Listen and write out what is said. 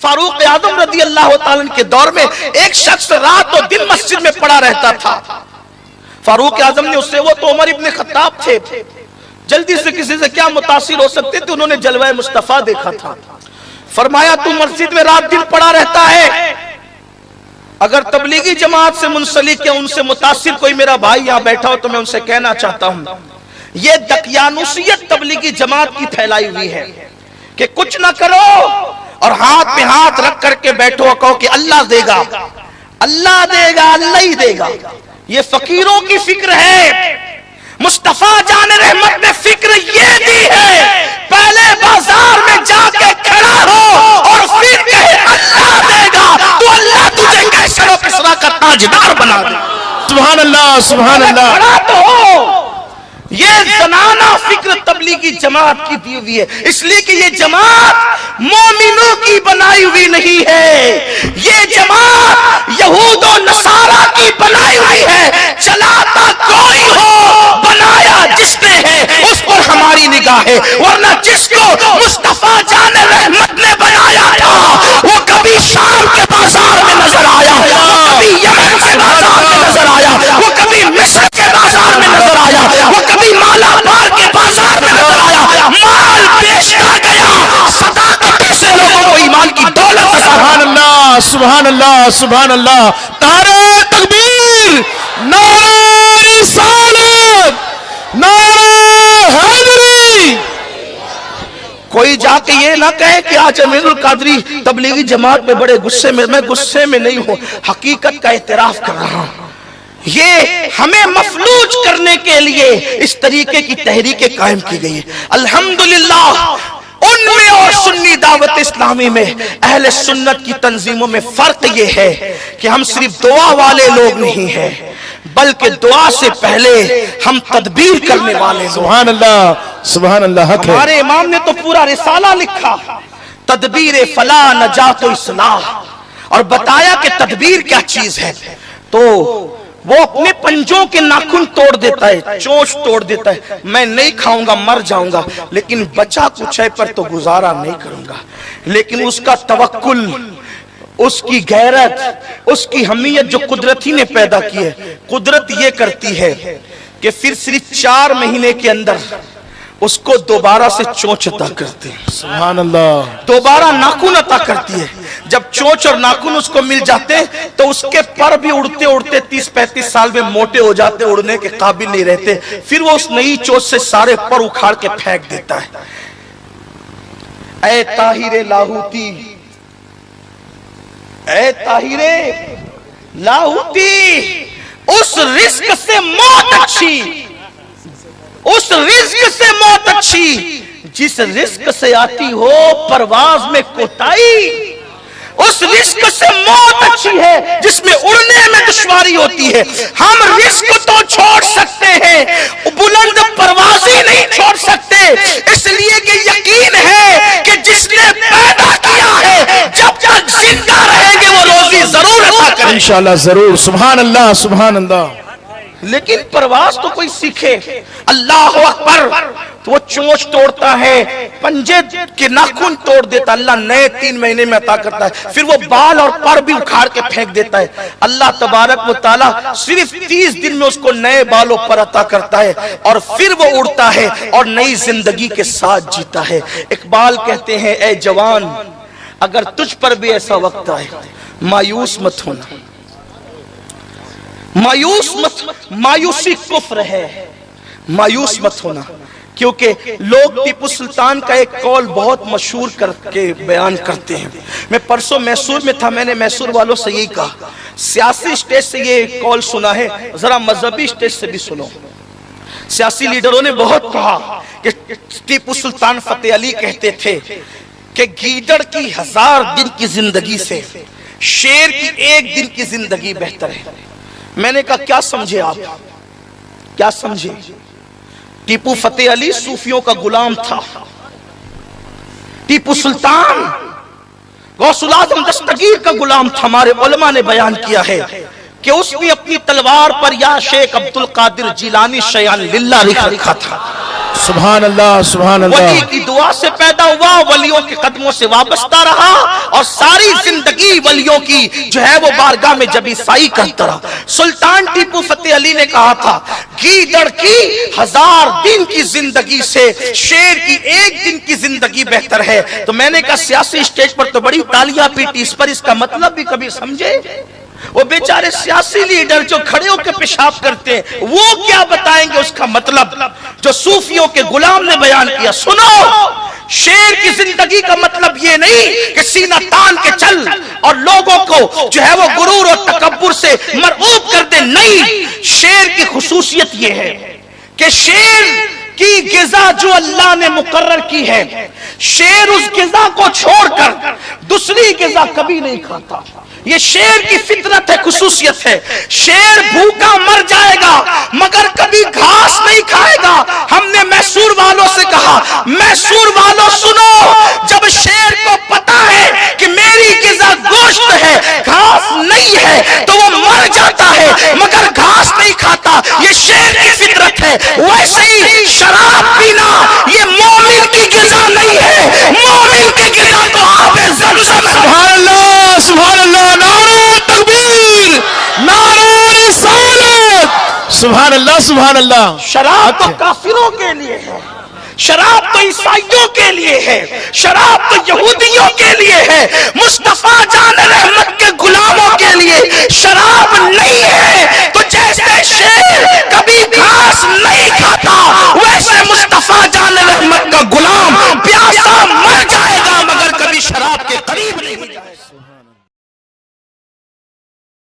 फारूक आजम रजी अल्लाह ताला के दौर में एक शख्स रात और दिन मस्जिद में पड़ा रहता था। फारूक आजम ने उससे, वो तो उमर इब्न खत्ताब थे, जल्दी से किसी से क्या मुतासिर हो सकते थे, उन्होंने जलवा मुस्तफा देखा था। फरमाया तू मस्जिद में रात दिन पड़ा रहता है, अगर तबलीगी जमात से मुंसलिक या उनसे मुतासिर कोई मेरा भाई यहाँ बैठा हो तो मैं उनसे कहना चाहता हूँ, ये दकियानुसियत तबलीगी जमात की फैलाई हुई है कि कुछ ना करो और हाथ पे हाथ रख करके बैठो और कहो कि अल्लाह देगा, अल्लाह देगा, अल्लाह ही देगा। ये फकीरों की फिक्र है। मुस्तफा जान रहमत ने फिक्र ये दी है, पहले बाजार में जाके खड़ा हो और फिर कहे अल्लाह देगा, तो अल्लाह तुझे कैसर किसरा का ताजदार बना दे। सुभान अल्लाह, सुभान अल्लाह। खड़ा तो हो। ये जनाना फिक्र तबलीगी जमात की दी हुई है, इसलिए कि ये जमात मोमिनों की बनाई हुई नहीं है, ये जमात यहूद और नसारा की बनाई हुई है। चलाता कोई हो, बनाया जिसने है उस पर हमारी निगाह है, वरना जिसको मुस्तफा जान रहमत ने बनाया था वो कभी शाम के बाजार में नजर आया, वो कभी यमन के बाजार में नजर आया, वो कभी मिस्र के बाजार में नजर आया, वो कभी मालाबार के बाजार में नजर आया। माल बेचता गया, सदाकत से लोगों को ईमान की दौलत। सुभान अल्लाह, सुभान अल्लाह, सुभान अल्लाह। तारे तकबीर, नारे रिसालत, नारे हैदरी। कोई जाके ये ना कहे कि आज अमीरुल कादरी तबलीगी जमात में बड़े गुस्से में, मैं गुस्से में नहीं हूं, हकीकत का एतराफ कर रहा हूं। ये हमें मफलूज करने के लिए इस तरीके की तहरीकें कायम की गई है। अल्हम्दुलिल्लाह उनमें और सुन्नी दावत इस्लामी में, अहले सुन्नत की तंजीमों में फर्क ये है कि हम सिर्फ दुआ वाले लोग नहीं हैं, बल्कि दुआ से पहले हम तदबीर करने वाले लोग। सुभान अल्लाह, सुभान अल्लाह। हमारे इमाम ने तो पूरा रिसाला लिखा, तदबीर फला नजात इस्लाह, और बताया कि तदबीर क्या चीज है। तो वो अपने पंजों के नाखून तोड़ देता है, चोंच तोड़ देता है, मैं नहीं खाऊंगा मर जाऊंगा, लेकिन बचा कुछ है पर तो गुजारा नहीं करूंगा। लेकिन उसका तवक्कुल, उसकी गैरत, उसकी हमीयत जो कुदरत ही ने पैदा की है, कुदरत ये करती है कि फिर सिर्फ 4 महीने के अंदर उसको दोबारा से चोंच अता करते हैं। सुभान अल्लाह। दोबारा नाखून अता करती है। जब चोंच और नाखून उसको मिल जाते हैं तो उसके पर भी उड़ते उड़ते 30-35 साल में मोटे हो जाते, उड़ने के काबिल नहीं रहते। फिर वो उस नई चोंच से सारे पर उखाड़ के फेंक देता है। ऐ ताहिरे लाहूती, ऐ ताहिरे लाहूती, उस रिस्क से मौत अच्छी, उस रिस्क से मौत अच्छी जिस रिस्क से आती हो परवाज में कोताही। उस रिस्क से मौत अच्छी है जिसमें उड़ने में दुश्वारी होती है। हम रिस्क तो छोड़ सकते हैं, बुलंद परवाज़ी नहीं छोड़ सकते, इसलिए कि यकीन है कि जिसने पैदा किया है जब तक जिंदा रहेंगे वो रोजी जरूर अता करेगा इंशाअल्लाह, जरूर। सुभान अल्लाह, सुभान अल्लाह। लेकिन परवाज तो कोई सीखे। अल्लाह अकबर, तो वो चोंच तोड़ता है, पंजे के नाखून तोड़ देता, अल्लाह नए 3 महीने में अता करता है। फिर वो बाल और पर भी उखाड़ के फेंक देता है। अल्लाह तबारक व तआला सिर्फ 30 दिन में उसको नए बालों पर अता करता है और फिर वो उड़ता है और नई जिंदगी के साथ जीता है। इकबाल कहते हैं, ऐ जवान अगर तुझ पर भी ऐसा वक्त आए मायूस मत होना, मायूस मत, मायूसी कुफ्र है, मायूस मत होना। क्योंकि लोग टीपू सुल्तान का एक कौल बहुत मशहूर करके बयान करते हैं। मैं परसों मैसूर में था, मैंने मैसूर वालों से यही कहा, सियासी स्टेज से ये कौल सुना है, जरा मजहबी स्टेज से भी सुनो। सियासी लीडरों ने बहुत कहा कि टीपू सुल्तान फतेह अली कहते थे कि गीदड़ की 1000 दिन की जिंदगी से शेर की 1 दिन की जिंदगी बेहतर है। मैंने कहा क्या समझे आप, क्या समझे? टीपू फतेह अली सूफियों का गुलाम था। टीपू सुल्तान गौसुल आजम दस्तगीर का गुलाम था। हमारे उलमा ने बयान किया है कि उसने अपनी तलवार पर या शेख अब्दुल कादिर जिलानी शयान लिल्ला लिखा था। سبحان اللہ سبحان ولی اللہ کی دعا سے پیدا ہوا، ولیوں کے قدموں سے وابستہ رہا، اور ساری زندگی ولیوں کی جو ہے وہ بارگاہ میں جبی سائی کرتا رہا۔ سلطان ٹیپو فتح علی نے کہا تھا، گیدڑ کی 1000 دن کی زندگی سے شیر کی 1 دن کی زندگی بہتر ہے۔ تو میں نے کہا سیاسی اسٹیج پر تو بڑی تالیاں پیٹی، اس پر اس کا مطلب بھی کبھی سمجھے؟ وہ بیچارے سیاسی لیڈر جو کھڑے ہو کے پیشاب کرتے ہیں وہ کیا بتائیں گے اس کا مطلب جو صوفیوں کے غلام نے بیان کیا۔ سنو، شیر کی زندگی کا مطلب یہ نہیں کہ سینہ تان کے چل اور لوگوں کو جو ہے وہ غرور اور تکبر سے مرعوب کر دے، نہیں۔ شیر کی خصوصیت یہ ہے کہ شیر کی غذا جو اللہ نے مقرر کی ہے، شیر اس غذا کو چھوڑ کر دوسری غذا کبھی نہیں کھاتا۔ یہ شیر کی فطرت ہے، خصوصیت ہے۔ شیر بھوکا مر جائے گا مگر کبھی گھاس نہیں کھائے گا۔ ہم نے میسور والوں سے کہا، میسور والوں سنو، جب شیر کو پتا ہے کہ میری غذا گوشت ہے، گھاس نہیں ہے، تو وہ مر جاتا ہے مگر گھاس نہیں کھاتا۔ یہ شیر کی فطرت ہے۔ ویسے ہی شراب پینا یہ مومن کی غذا نہیں ہے، مومن کی غذا تو آب زمزم ہے۔ سبحان اللہ سبحان اللہ، نعرہ تکبیر، نعرہ رسالت، سبحان اللہ سبحان اللہ۔ شراب تو کافروں کے لیے ہے، شراب تو عیسائیوں کے لیے ہے، شراب تو یہودیوں کے لیے ہے، مصطفیٰ جان رحمت کے غلاموں کے لیے شراب نہیں ہے۔ تو جیسے